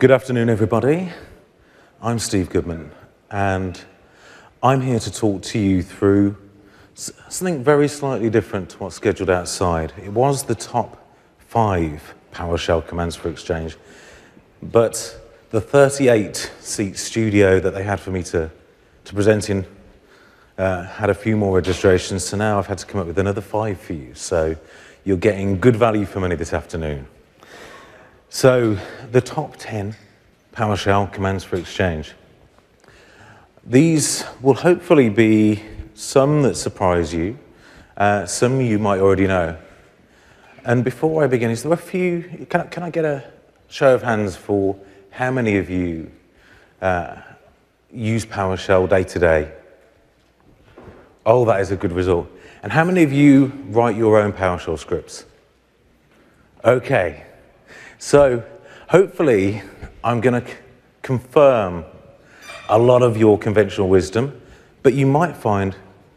Good afternoon, everybody. I'm Steve Goodman, and I'm here to talk to you through something very slightly different to what's scheduled outside. It was the top 5 PowerShell commands for Exchange, but the 38-seat studio that they had for me to present in had a few more registrations, so now I've had to come up with another 5 for you. So you're getting good value for money this afternoon. So the top 10 PowerShell commands for Exchange. These will hopefully be some that surprise you, some you might already know. And before I begin, is there a few, can I get a show of hands for how many of you use PowerShell day to day? Oh, that is a good result. And how many of you write your own PowerShell scripts? Okay. So hopefully I'm going to confirm a lot of your conventional wisdom, but you might find,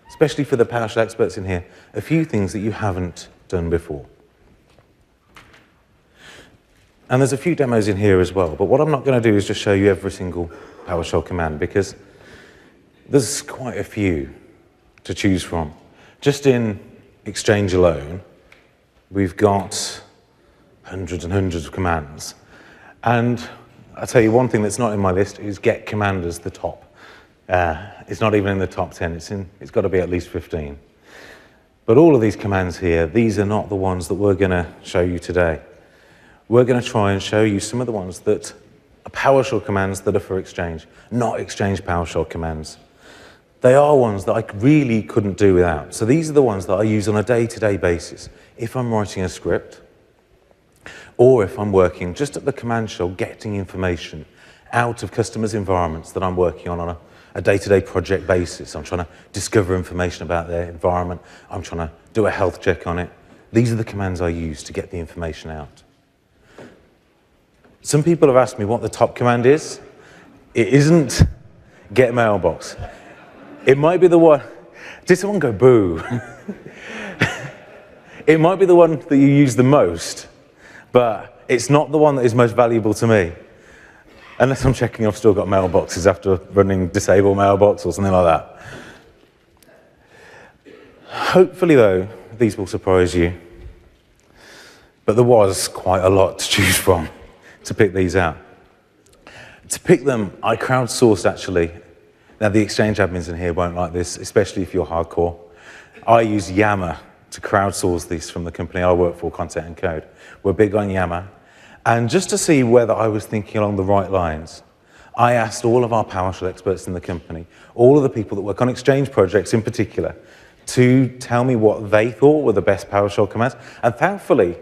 especially for the PowerShell experts in here, a few things that you haven't done before. And there's a few demos in here as well, but what I'm not going to do is just show you every single PowerShell command, because there's quite a few to choose from. Just in Exchange alone, we've got hundreds and hundreds of commands. And I'll tell you one thing that's not in my list is get command as the top. It's not even in the top 10, it's got to be at least 15. But all of these commands here, these are not the ones that we're going to show you today. We're going to try and show you some of the ones that are PowerShell commands that are for Exchange, not Exchange PowerShell commands. They are ones that I really couldn't do without. So these are the ones that I use on a day-to-day basis. If I'm writing a script, or if I'm working just at the command shell, getting information out of customers' environments that I'm working on a day-to-day project basis. I'm trying to discover information about their environment. I'm trying to do a health check on it. These are the commands I use to get the information out. Some people have asked me what the top command is. It isn't get mailbox. It might be the one, did someone go boo? It might be the one that you use the most, but it's not the one that is most valuable to me. Unless I'm checking I've still got mailboxes after running disable mailbox or something like that. Hopefully though, these will surprise you. But there was quite a lot to choose from to pick these out. To pick them, I crowdsourced actually. Now the Exchange admins in here won't like this, especially if you're hardcore. I use Yammer to crowdsource these from the company I work for, Content and Code. We're big on Yammer. And just to see whether I was thinking along the right lines, I asked all of our PowerShell experts in the company, all of the people that work on Exchange projects in particular, to tell me what they thought were the best PowerShell commands. And thankfully,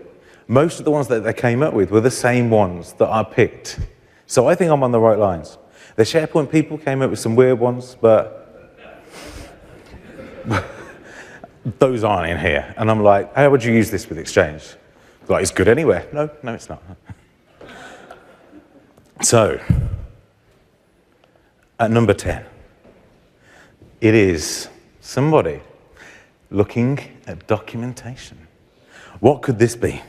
most of the ones that they came up with were the same ones that I picked. So I think I'm on the right lines. The SharePoint people came up with some weird ones, but those aren't in here. And I'm like, how would you use this with Exchange? Like, it's good anywhere. No, it's not. So, at number 10, it is somebody looking at documentation. What could this be?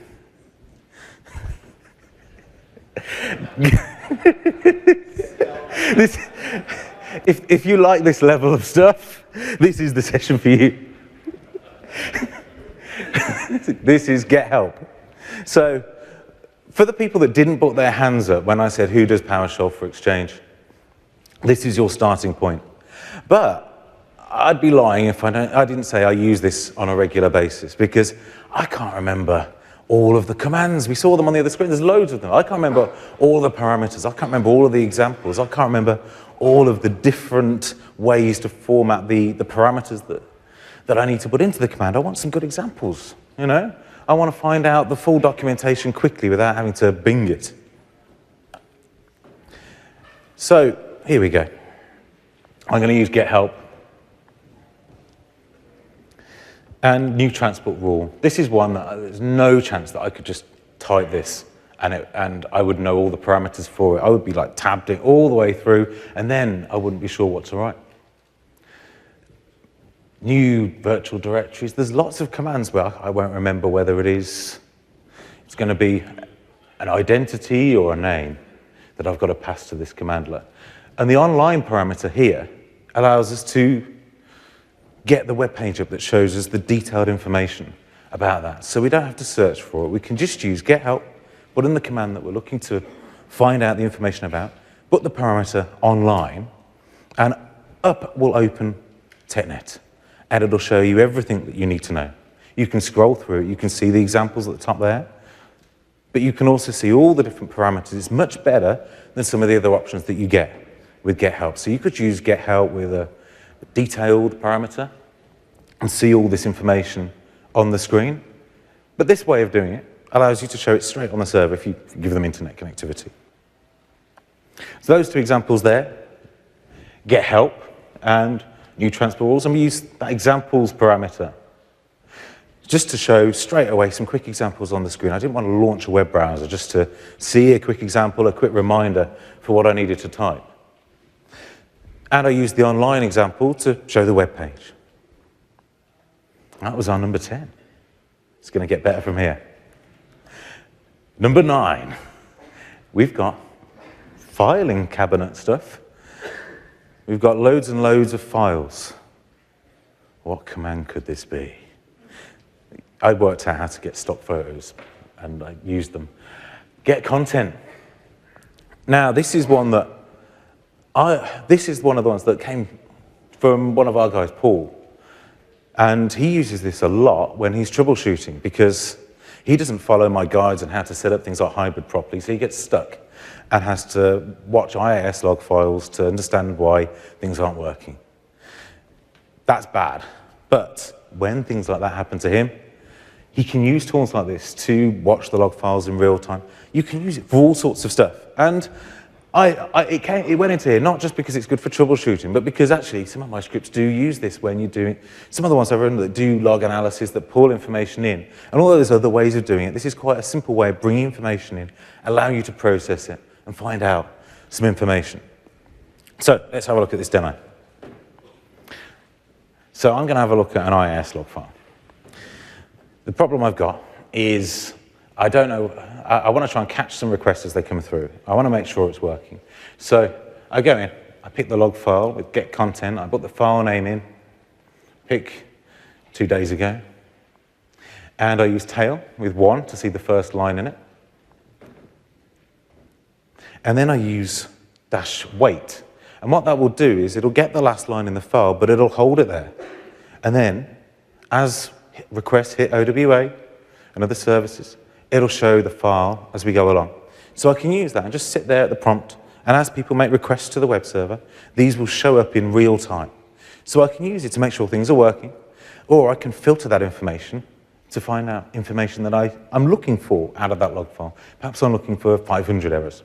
If you like this level of stuff, this is the session for you. This is get help. So, for the people that didn't put their hands up when I said who does PowerShell for Exchange, this is your starting point. But I'd be lying if I didn't say I use this on a regular basis, because I can't remember all of the commands. We saw them on the other screen. There's loads of them. I can't remember all the parameters. I can't remember all of the examples. I can't remember all of the different ways to format the parameters that I need to put into the command. I want some good examples, you know? I want to find out the full documentation quickly without having to Bing it. So, here we go. I'm going to use get help. And new transport rule. This is one that there's no chance that I could just type this and I would know all the parameters for it. I would be like tabbed it all the way through, and then I wouldn't be sure what to write. New virtual directories. There's lots of commands where I won't remember whether it's going to be an identity or a name. that I've got to pass to this commandler. And the online parameter here allows us to get the web page up that shows us the detailed information about that. So we don't have to search for it. We can just use get help, put in the command that we're looking to find out the information about, put the parameter online, and up will open TechNet. And it'll show you everything that you need to know. You can scroll through it, you can see the examples at the top there, but you can also see all the different parameters. It's much better than some of the other options that you get with get help. So you could use get help with a detailed parameter and see all this information on the screen. But this way of doing it allows you to show it straight on the server if you give them internet connectivity. So those two examples there, get help and new transport rules, and we use that examples parameter just to show straight away some quick examples on the screen. I didn't want to launch a web browser, just to see a quick example, a quick reminder for what I needed to type. And I used the online example to show the web page. That was our number 10. It's going to get better from here. Number 9, we've got filing cabinet stuff. We've got loads and loads of files. What command could this be? I worked out how to get stock photos, and I used them. Get content. Now, this is one that this is one of the ones that came from one of our guys, Paul. And he uses this a lot when he's troubleshooting, because he doesn't follow my guides on how to set up things like hybrid properly, so he gets stuck and has to watch IIS log files to understand why things aren't working. That's bad. But when things like that happen to him, he can use tools like this to watch the log files in real time. You can use it for all sorts of stuff. And it went into here not just because it's good for troubleshooting, but because actually some of my scripts do use this when you're doing, some of the ones I've written that do log analysis, that pull information in, and all those other ways of doing it. This is quite a simple way of bringing information in, allowing you to process it and find out some information. So let's have a look at this demo. So I'm going to have a look at an IIS log file. The problem I've got is I don't know, I want to try and catch some requests as they come through. I want to make sure it's working. So I go in, I pick the log file with get content, I put the file name in, pick 2 days ago, and I use tail with 1 to see the first line in it. And then I use -wait. And what that will do is it'll get the last line in the file, but it'll hold it there. And then as requests hit OWA and other services, it'll show the file as we go along. So I can use that and just sit there at the prompt, and as people make requests to the web server, these will show up in real time. So I can use it to make sure things are working, or I can filter that information to find out information that I'm looking for out of that log file. Perhaps I'm looking for 500 errors.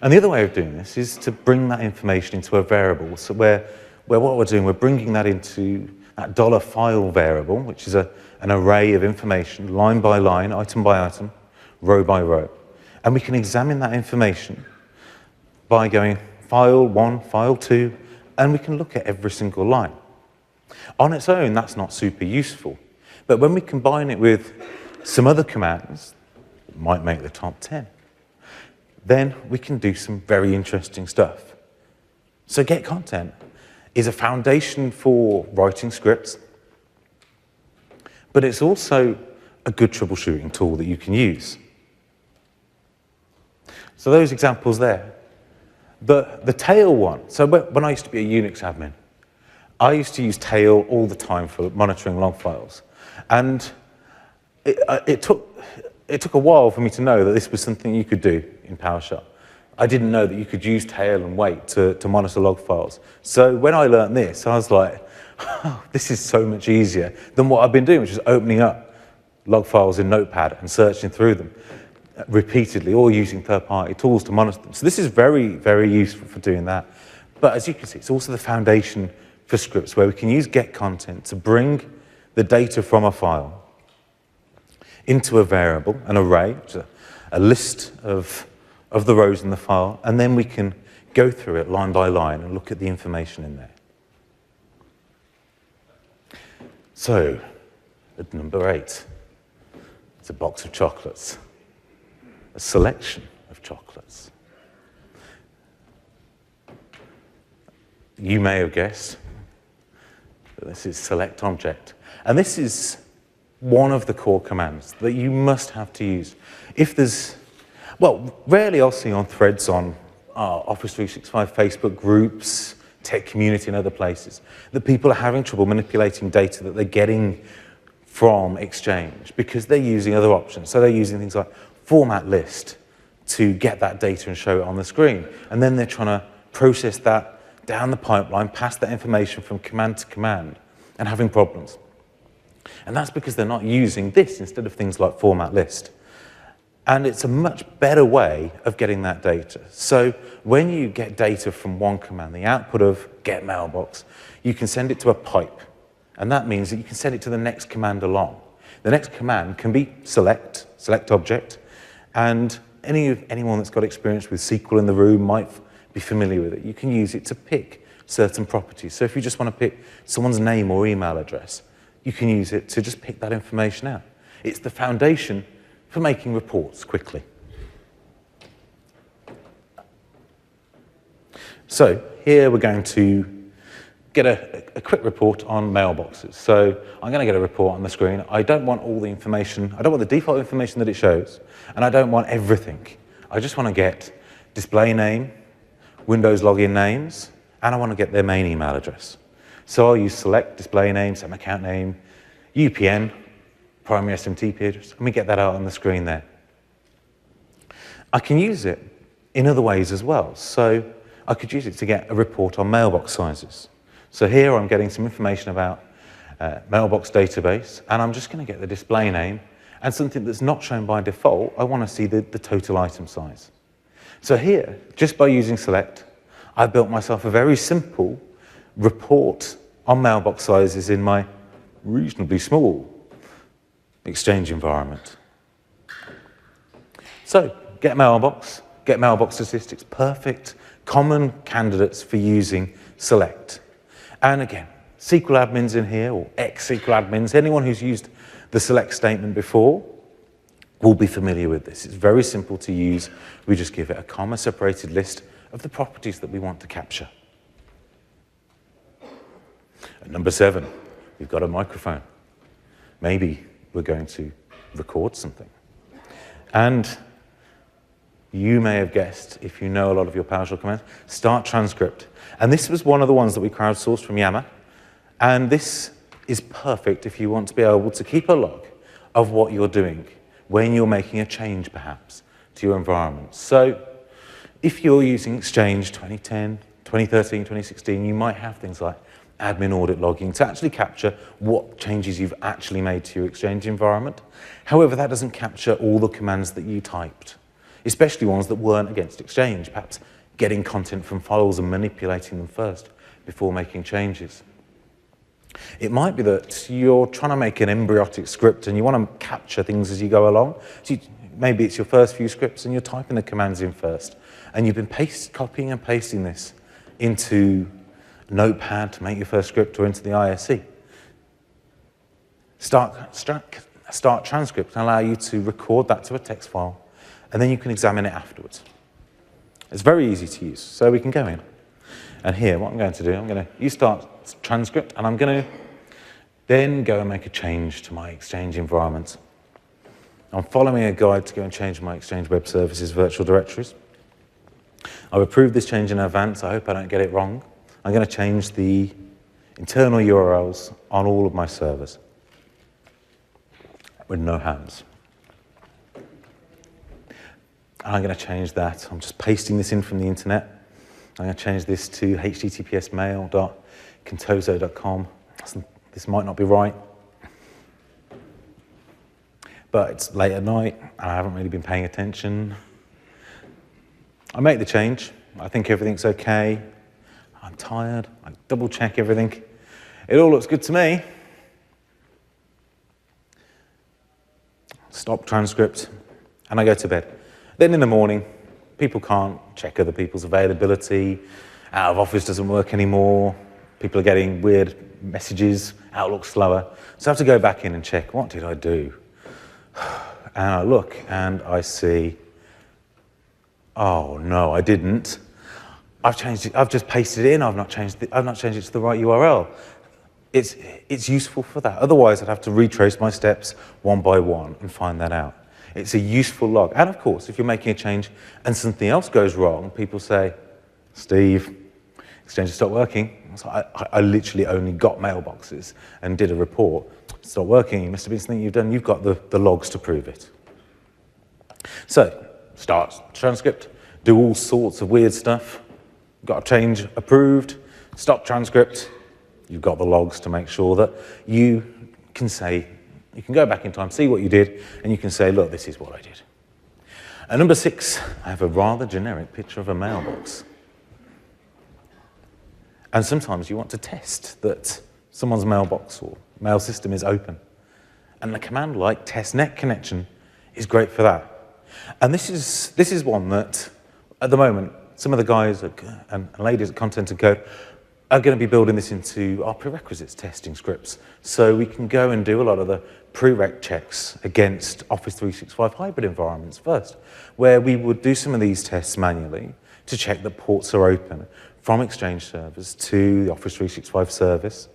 And the other way of doing this is to bring that information into a variable, so where what we're doing, we're bringing that into that $file variable, which is an array of information, line by line, item by item, row by row. And we can examine that information by going file 1, file 2, and we can look at every single line. On its own, that's not super useful. But when we combine it with some other commands that might make the top 10, then we can do some very interesting stuff. So get content is a foundation for writing scripts, but it's also a good troubleshooting tool that you can use. So those examples there. The tail one, so when I used to be a Unix admin, I used to use tail all the time for monitoring log files. And it took a while for me to know that this was something you could do in PowerShell. I didn't know that you could use tail and wait to monitor log files. So when I learned this, I was like, oh, this is so much easier than what I've been doing, which is opening up log files in Notepad and searching through them repeatedly, or using third-party tools to monitor them. So this is very, very useful for doing that. But as you can see, it's also the foundation for scripts where we can use get content to bring the data from a file into a variable, an array, which is a list of the rows in the file, and then we can go through it line by line and look at the information in there. So, at number 8, it's a box of chocolates, a selection of chocolates. you may have guessed, this is select object. And this is one of the core commands that you must have to use. If there's, well, rarely I'll see on threads on Office 365 Facebook groups, tech community and other places, that people are having trouble manipulating data that they're getting from Exchange because they're using other options. So they're using things like format list to get that data and show it on the screen. And then they're trying to process that down the pipeline, pass that information from command to command, and having problems. And that's because they're not using this instead of things like format list. And it's a much better way of getting that data. So when you get data from one command, the output of get mailbox, you can send it to a pipe. And that means that you can send it to the next command along. The next command can be select object, and anyone that's got experience with SQL in the room might be familiar with it. You can use it to pick certain properties. So if you just want to pick someone's name or email address, you can use it to just pick that information out. It's the foundation for making reports quickly. So here we're going to get a quick report on mailboxes. So I'm going to get a report on the screen. I don't want all the information. I don't want the default information that it shows, and I don't want everything. I just want to get display name, Windows login names, and I want to get their main email address. So I'll use select display name, some account name, UPN, primary SMTP address, and we get that out on the screen there. I can use it in other ways as well. So I could use it to get a report on mailbox sizes. So here I'm getting some information about mailbox database, and I'm just going to get the display name and something that's not shown by default. I want to see the total item size. So here, just by using select, I've built myself a very simple report on mailbox sizes in my reasonably small Exchange environment. So get mailbox statistics, perfect, common candidates for using select. And again, SQL admins in here, or ex-SQL admins, anyone who's used the select statement before will be familiar with this. It's very simple to use. We just give it a comma-separated list of the properties that we want to capture. At number 7, we've got a microphone. Maybe we're going to record something. And you may have guessed, if you know a lot of your PowerShell commands, start transcript. And this was one of the ones that we crowdsourced from Yammer. And this is perfect if you want to be able to keep a log of what you're doing when you're making a change, perhaps, to your environment. So if you're using Exchange 2010, 2013, 2016, you might have things like admin audit logging to actually capture what changes you've actually made to your Exchange environment. However, that doesn't capture all the commands that you typed, especially ones that weren't against Exchange, perhaps getting content from files and manipulating them first before making changes. It might be that you're trying to make an embryotic script and you want to capture things as you go along. So maybe it's your first few scripts and you're typing the commands in first, and you've been copying and pasting this into Notepad to make your first script or into the ISE. Start transcript and allow you to record that to a text file, and then you can examine it afterwards. It's very easy to use, so we can go in. And here, what I'm going to do, I'm going to use start transcript, and I'm going to then go and make a change to my Exchange environment. I'm following a guide to go and change my Exchange Web Services virtual directories. I've approved this change in advance. I hope I don't get it wrong. I'm going to change the internal URLs on all of my servers with no hands. And I'm going to change that. I'm just pasting this in from the internet. I'm going to change this to https://mail.contoso.com. This might not be right, but it's late at night and I haven't really been paying attention. I make the change. I think everything's okay. I'm tired. I double check everything. It all looks good to me. Stop transcript, and I go to bed. Then in the morning, people can't check other people's availability. Out of Office doesn't work anymore. People are getting weird messages. Outlook's slower. So I have to go back in and check, what did I do? And I look and I see, oh no, I didn't. I've changed it, I've just pasted it in, I've not changed it to the right URL. It's useful for that. Otherwise, I'd have to retrace my steps one by one and find that out. It's a useful log. And of course, if you're making a change and something else goes wrong, people say, Steve, Exchange has stopped working. So I literally only got mailboxes and did a report. It's not working, it must have been something you've done. You've got the logs to prove it. So, start transcript, do all sorts of weird stuff. Got a change approved, stop transcript. You've got the logs to make sure that you can say, you can go back in time, see what you did, and you can say, look, this is what I did. And number 6, I have a rather generic picture of a mailbox. And sometimes you want to test that someone's mailbox or mail system is open. And a command like testnet connection is great for that. And this is one that, at the moment, some of the guys and ladies at Content & Code are going to be building this into our prerequisites testing scripts. So we can go and do a lot of the prereq checks against Office 365 hybrid environments first, where we would do some of these tests manually to check that ports are open from Exchange servers to the Office 365 service.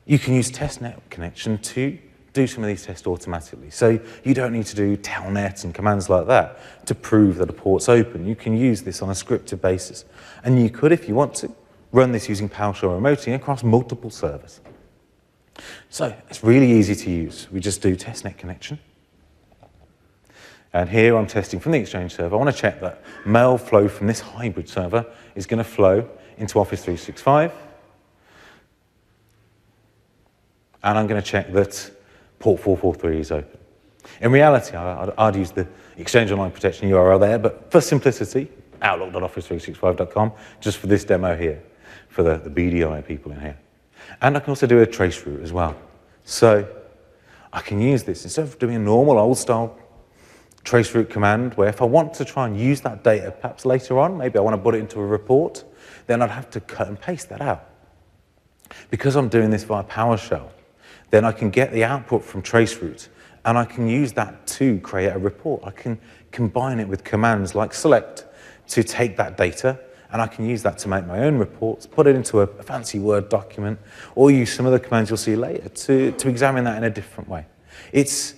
You can use testnet connection to do some of these tests automatically. So you don't need to do telnet and commands like that to prove that a port's open. You can use this on a scripted basis. And you could, if you want to, run this using PowerShell remoting across multiple servers. So it's really easy to use. We just do testnet connection. And here I'm testing from the Exchange server. I want to check that mail flow from this hybrid server is going to flow into Office 365. And I'm going to check that port 443 is open. In reality, I'd use the Exchange Online Protection URL there, but for simplicity, outlook.office365.com, just for this demo here, for the BDI people in here. And I can also do a trace route as well. So I can use this, instead of doing a normal old-style trace route command, where if I want to try and use that data perhaps later on, maybe I want to put it into a report, then I'd have to cut and paste that out. Because I'm doing this via PowerShell, then I can get the output from traceroute and I can use that to create a report. I can combine it with commands like select to take that data, and I can use that to make my own reports, put it into a fancy Word document, or use some of the commands you'll see later to examine that in a different way. It's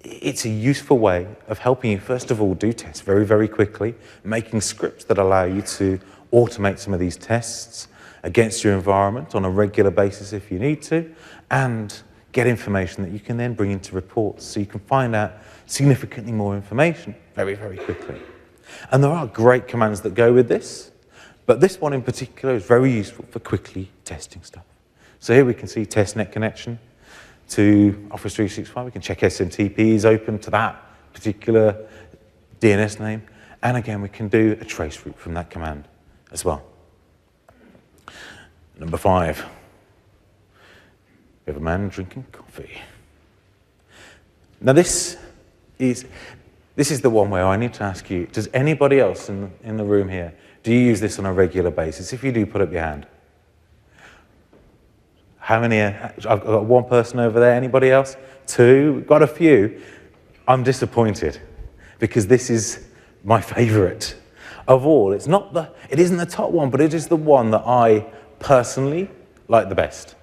a useful way of helping you, first of all, do tests very, very quickly, making scripts that allow you to automate some of these tests against your environment on a regular basis if you need to, and get information that you can then bring into reports so you can find out significantly more information very, very quickly. And there are great commands that go with this, but this one in particular is very useful for quickly testing stuff. So here we can see testnet connection to Office 365. We can check SMTP is open to that particular DNS name. And again, we can do a trace route from that command as well. Number 5. We have a man drinking coffee. Now this is the one where I need to ask you, does anybody else in the room here, do you use this on a regular basis? If you do, put up your hand. How many? I've got one person over there. Anybody else? 2? We've got a few. I'm disappointed because this is my favorite of all. It isn't the top one, but it is the one that I personally like the best,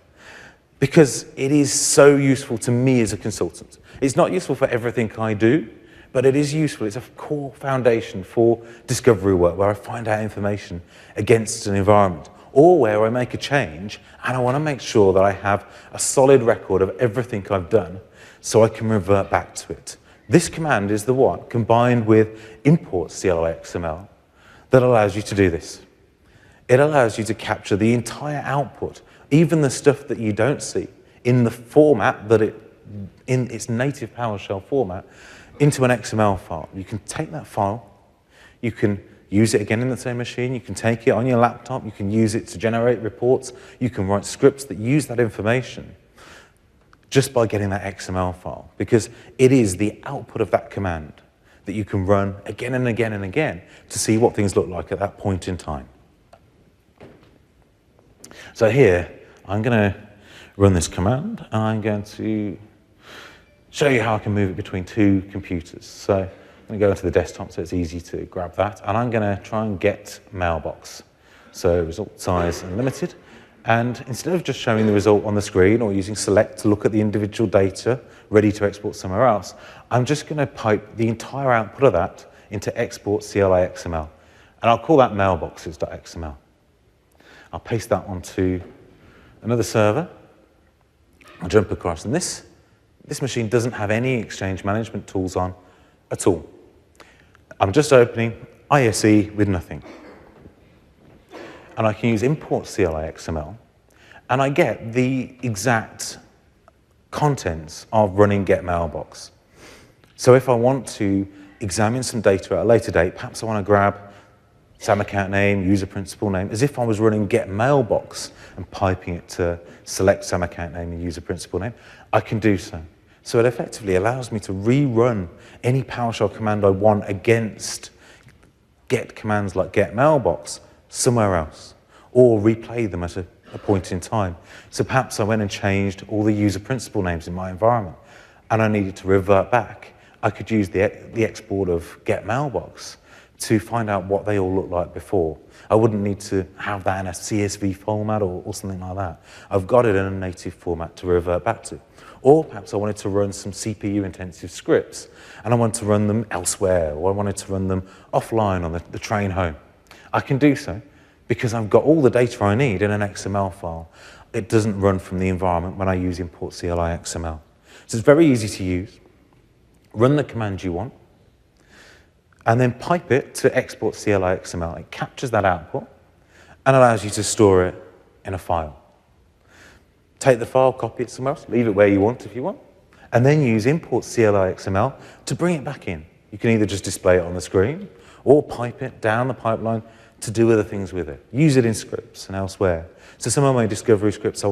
because it is so useful to me as a consultant. It's not useful for everything I do, but it is useful. It's a core foundation for discovery work where I find out information against an environment, or where I make a change and I want to make sure that I have a solid record of everything I've done so I can revert back to it. This command is the one, combined with import CLI XML, that allows you to do this. It allows you to capture the entire output, even the stuff that you don't see, in the format that in its native PowerShell format, into an XML file. You can take that file, you can use it again in the same machine, you can take it on your laptop, you can use it to generate reports, you can write scripts that use that information just by getting that XML file, because it is the output of that command that you can run again and again and again to see what things look like at that point in time. So here, I'm going to run this command, and I'm going to show you how I can move it between 2 computers. So I'm going to go into the desktop so it's easy to grab that, and I'm going to try and get mailbox. so result size unlimited. And instead of just showing the result on the screen or using select to look at the individual data ready to export somewhere else, I'm just going to pipe the entire output of that into export CLI XML. And I'll call that mailboxes.xml. I'll paste that onto another server. I'll jump across. And this machine doesn't have any Exchange management tools on at all. I'm just opening ISE with nothing. And I can use import CLI XML, and I get the exact contents of running get mailbox. So if I want to examine some data at a later date, perhaps I want to grab SAM account name, user principal name, as if I was running get mailbox and piping it to select SAM account name and user principal name, I can do so. So it effectively allows me to rerun any PowerShell command I want against get commands like get mailbox somewhere else, or replay them at a point in time. So perhaps I went and changed all the user principal names in my environment, and I needed to revert back. I could use the export of get mailbox to find out what they all looked like before. I wouldn't need to have that in a CSV format or something like that. I've got it in a native format to revert back to. Or perhaps I wanted to run some CPU-intensive scripts, and I want to run them elsewhere, or I wanted to run them offline on the train home. I can do so because I've got all the data I need in an XML file. It doesn't run from the environment when I use import CLI XML. So it's very easy to use. Run the command you want, and then pipe it to export CLI XML. It captures that output and allows you to store it in a file. Take the file, copy it somewhere else, leave it where you want if you want, and then use import CLI XML to bring it back in. You can either just display it on the screen or pipe it down the pipeline to do other things with it. Use it in scripts and elsewhere. So some of my discovery scripts, I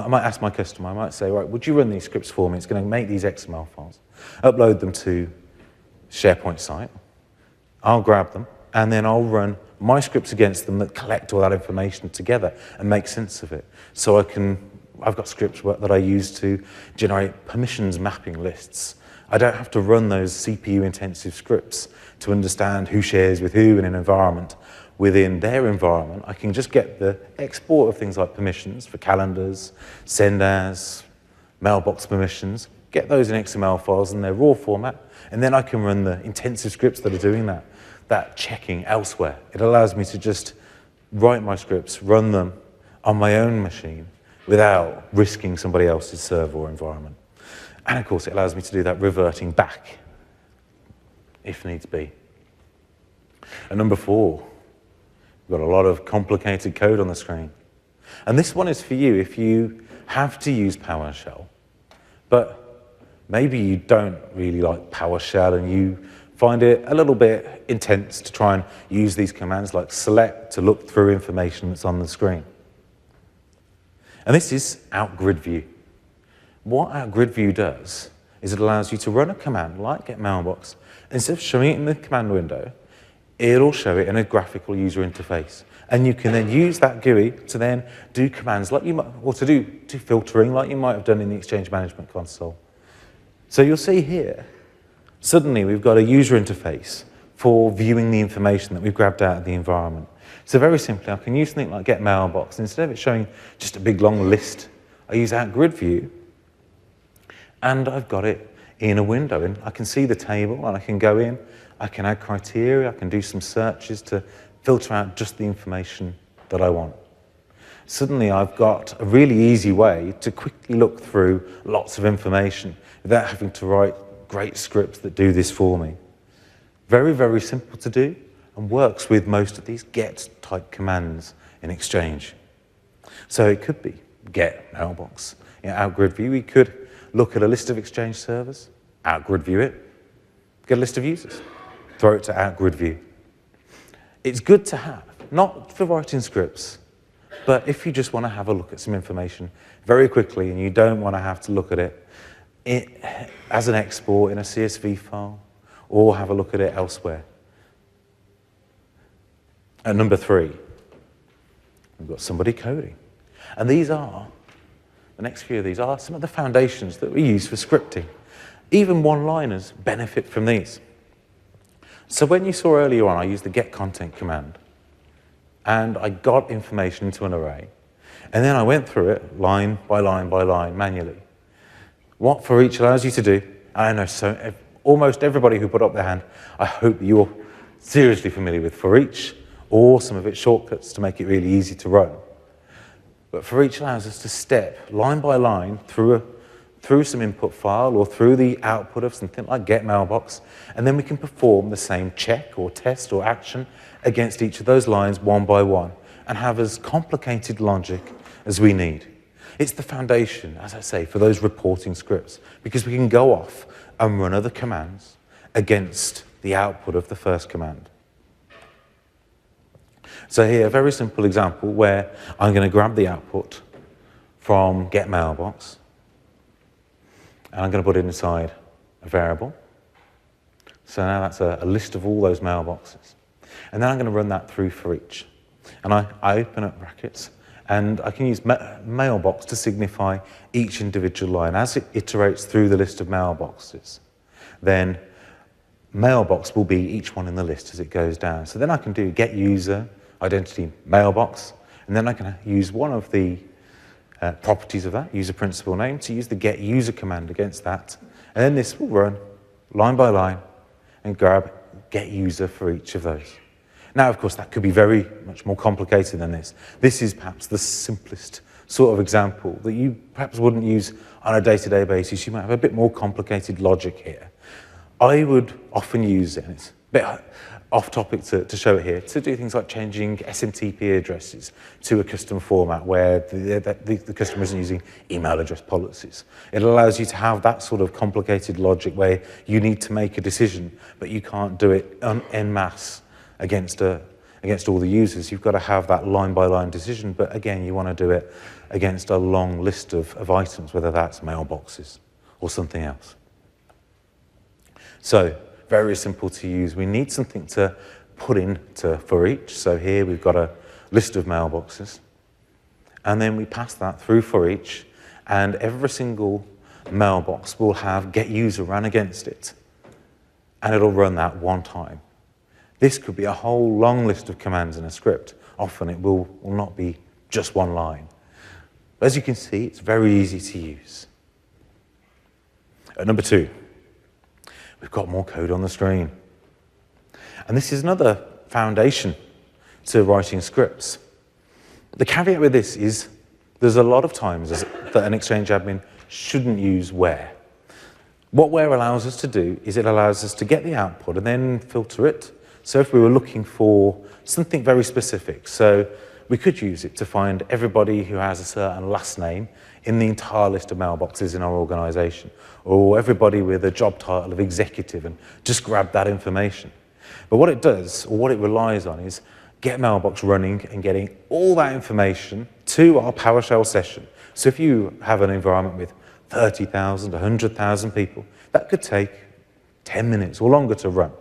might ask my customer, I might say, right, would you run these scripts for me? It's going to make these XML files. Upload them to SharePoint site. I'll grab them, and then I'll run my scripts against them that collect all that information together and make sense of it. So I've got scripts that I use to generate permissions mapping lists. I don't have to run those CPU-intensive scripts to understand who shares with who in an environment. Within their environment, I can just get the export of things like permissions for calendars, send as, mailbox permissions, get those in XML files in their raw format, and then I can run the intensive scripts that are doing that checking elsewhere. It allows me to just write my scripts, run them on my own machine without risking somebody else's server or environment. And of course, it allows me to do that reverting back if needs be. And number 4, we've got a lot of complicated code on the screen. And this one is for you if you have to use PowerShell, but maybe you don't really like PowerShell and you find it a little bit intense to try and use these commands like select to look through information that's on the screen. And this is OutGridView. What OutGridView does is it allows you to run a command like getMailbox. Instead of showing it in the command window, it'll show it in a graphical user interface. And you can then use that GUI to then do commands like you might, or to do filtering like you might have done in the Exchange Management Console. So you'll see here, suddenly we've got a user interface for viewing the information that we've grabbed out of the environment. So very simply, I can use something like getMailbox. Instead of it showing just a big long list, I use OutGridView, and I've got it in a window. And I can see the table, and I can go in, I can add criteria, I can do some searches to filter out just the information that I want. Suddenly, I've got a really easy way to quickly look through lots of information without having to write great scripts that do this for me. Very, very simple to do, and works with most of these get-type commands in Exchange. So it could be get mailbox. In OutGridView, we could look at a list of Exchange servers, OutGridView it, get a list of users, throw it to OutGridView. It's good to have, not for writing scripts, but if you just want to have a look at some information very quickly and you don't want to have to look at it as an export in a CSV file or have a look at it elsewhere. At number 3, we've got somebody coding. And these are, the next few of these are some of the foundations that we use for scripting. Even one-liners benefit from these. So when you saw earlier on, I used the get content command. and I got information into an array, and then I went through it line by line by line manually. What for each allows you to do, I know almost everybody who put up their hand, I hope that you're seriously familiar with for each or some of its shortcuts to make it really easy to run. But for each allows us to step line by line through some input file or through the output of something like get mailbox, and then we can perform the same check or test or action against each of those lines one by one and have as complicated logic as we need. It's the foundation, as I say, for those reporting scripts, because we can go off and run other commands against the output of the first command. So here, a very simple example where I'm going to grab the output from get mailbox, and I'm going to put it inside a variable. So now that's a list of all those mailboxes. And then I'm going to run that through for each. And I open up brackets, and I can use mailbox to signify each individual line. As it iterates through the list of mailboxes, then mailbox will be each one in the list as it goes down. So then I can do get user, identity mailbox, and then I can use one of the properties of that, user principal name, to use the get user command against that. And then this will run line by line and grab get user for each of those. Now, of course, that could be very much more complicated than this. This is perhaps the simplest sort of example that you perhaps wouldn't use on a day-to-day basis. You might have a bit more complicated logic here. I would often use it, and it's a bit off topic to show it here, to do things like changing SMTP addresses to a custom format where the customer isn't using email address policies. It allows you to have that sort of complicated logic where you need to make a decision, but you can't do it en masse against all the users. You've got to have that line-by-line decision, but again, you want to do it against a long list of items, whether that's mailboxes or something else. So, very simple to use. We need something to put into for each. So here we've got a list of mailboxes, and then we pass that through for each, and every single mailbox will have get user run against it, and it'll run that one time. This could be a whole long list of commands in a script. Often it will not be just one line. But as you can see, it's very easy to use. At number 2, we've got more code on the screen. And this is another foundation to writing scripts. The caveat with this is there's a lot of times that an Exchange admin shouldn't use where. What where allows us to do is it allows us to get the output and then filter it. So if we were looking for something very specific, so we could use it to find everybody who has a certain last name in the entire list of mailboxes in our organization, or everybody with a job title of executive, and just grab that information. But what it does, or what it relies on, is get mailbox running and getting all that information to our PowerShell session. So if you have an environment with 30,000, 100,000 people, that could take 10 minutes or longer to run.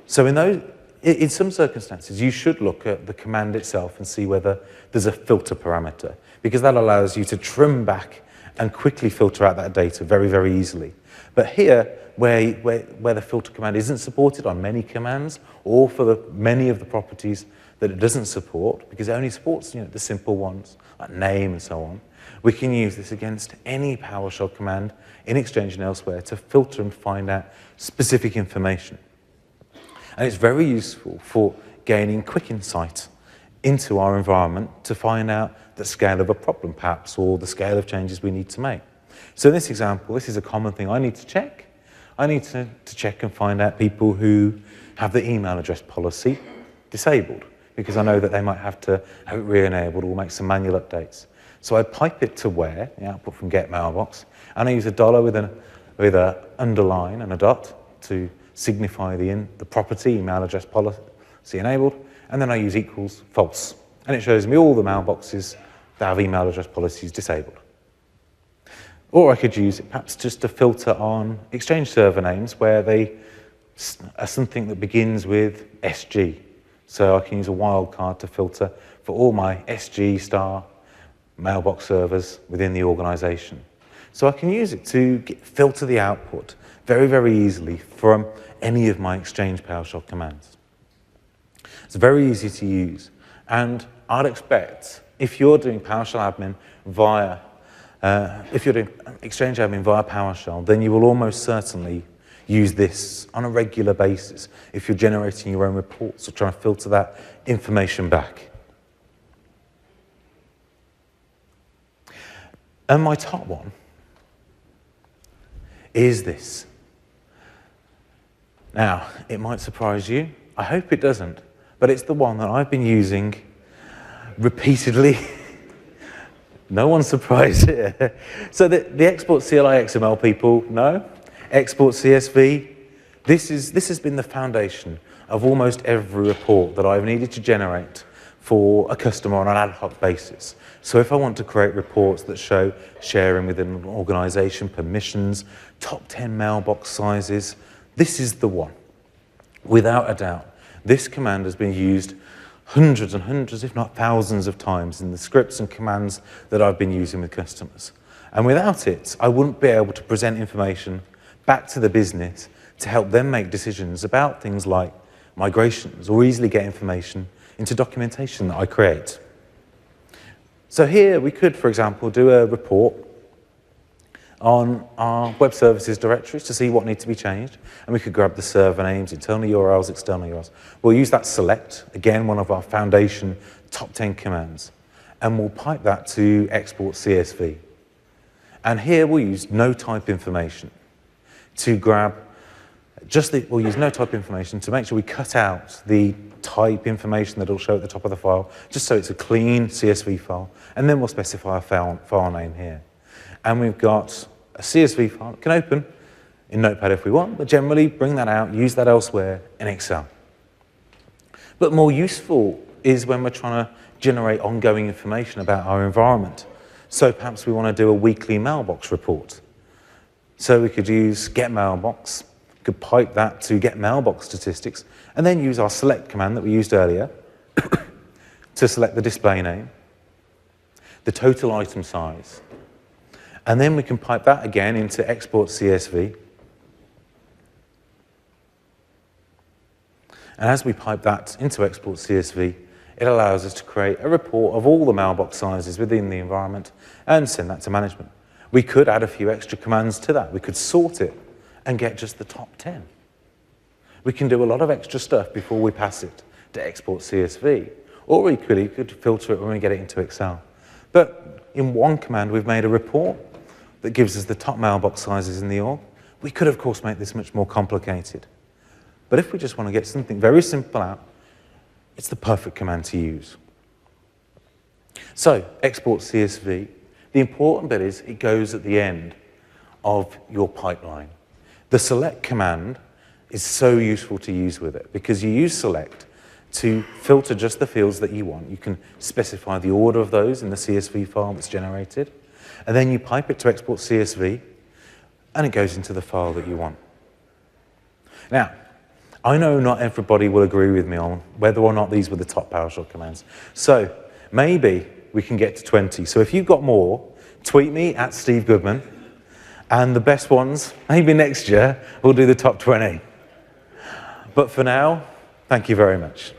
So in some circumstances, you should look at the command itself and see whether there's a filter parameter, because that allows you to trim back and quickly filter out that data very, very easily. But here, where the filter command isn't supported on many commands, or for many of the properties that it doesn't support, because it only supports the simple ones, like name and so on, we can use this against any PowerShell command in Exchange and elsewhere to filter and find out specific information. And it's very useful for gaining quick insight into our environment to find out the scale of a problem, perhaps, or the scale of changes we need to make. So in this example, this is a common thing I need to check. I need to check and find out people who have the email address policy disabled, because I know that they might have to have it re-enabled or make some manual updates. So I pipe it to where, the output from get mailbox, and I use a dollar with an underline and a dot to signify the property email address policy enabled, and then I use equals false. And it shows me all the mailboxes that have email address policies disabled. Or I could use it perhaps just to filter on Exchange server names where they are something that begins with SG. So I can use a wildcard to filter for all my SG star mailbox servers within the organization. So I can use it to filter the output very, very easily from any of my Exchange PowerShell commands. It's very easy to use. And I'd expect, if you're doing PowerShell admin via, if you're doing Exchange admin via PowerShell, then you will almost certainly use this on a regular basis if you're generating your own reports or trying to filter that information back. And my top one is this. Now, it might surprise you. I hope it doesn't. But it's the one that I've been using repeatedly. No one's surprised here. So the export CLI XML people know. Export CSV. This has been the foundation of almost every report that I've needed to generate for a customer on an ad hoc basis. So if I want to create reports that show sharing within an organization, permissions, top 10 mailbox sizes, this is the one, without a doubt. This command has been used hundreds and hundreds, if not thousands of times in the scripts and commands that I've been using with customers. And without it, I wouldn't be able to present information back to the business to help them make decisions about things like migrations or easily get information into documentation that I create. So here we could, for example, do a report on our web services directories to see what needs to be changed. And we could grab the server names, internal URLs, external URLs. We'll use that select, again, one of our foundation top 10 commands. And we'll pipe that to export CSV. And here we'll use no type information to grab we'll use no type information to make sure we cut out the type information that will show at the top of the file, just so it's a clean CSV file. And then we'll specify a file name here. And we've got a CSV file that can open in Notepad if we want, but generally bring that out, use that elsewhere in Excel. But more useful is when we're trying to generate ongoing information about our environment. So perhaps we want to do a weekly mailbox report. So we could use get mailbox, could pipe that to get mailbox statistics, and then use our select command that we used earlier to select the display name, the total item size, and then we can pipe that again into export CSV. And as we pipe that into export CSV, it allows us to create a report of all the mailbox sizes within the environment and send that to management. We could add a few extra commands to that. We could sort it and get just the top 10. We can do a lot of extra stuff before we pass it to export CSV. Or equally, you could filter it when we get it into Excel. But in one command, we've made a report that gives us the top mailbox sizes in the org. We could, of course, make this much more complicated. But if we just want to get something very simple out, it's the perfect command to use. So, export CSV. The important bit is it goes at the end of your pipeline. The select command is so useful to use with it because you use select to filter just the fields that you want. You can specify the order of those in the CSV file that's generated, and then you pipe it to export CSV, and it goes into the file that you want. Now, I know not everybody will agree with me on whether or not these were the top PowerShell commands. So maybe we can get to 20. So if you've got more, tweet me at Steve Goodman, and the best ones, maybe next year, we'll do the top 20. But for now, thank you very much.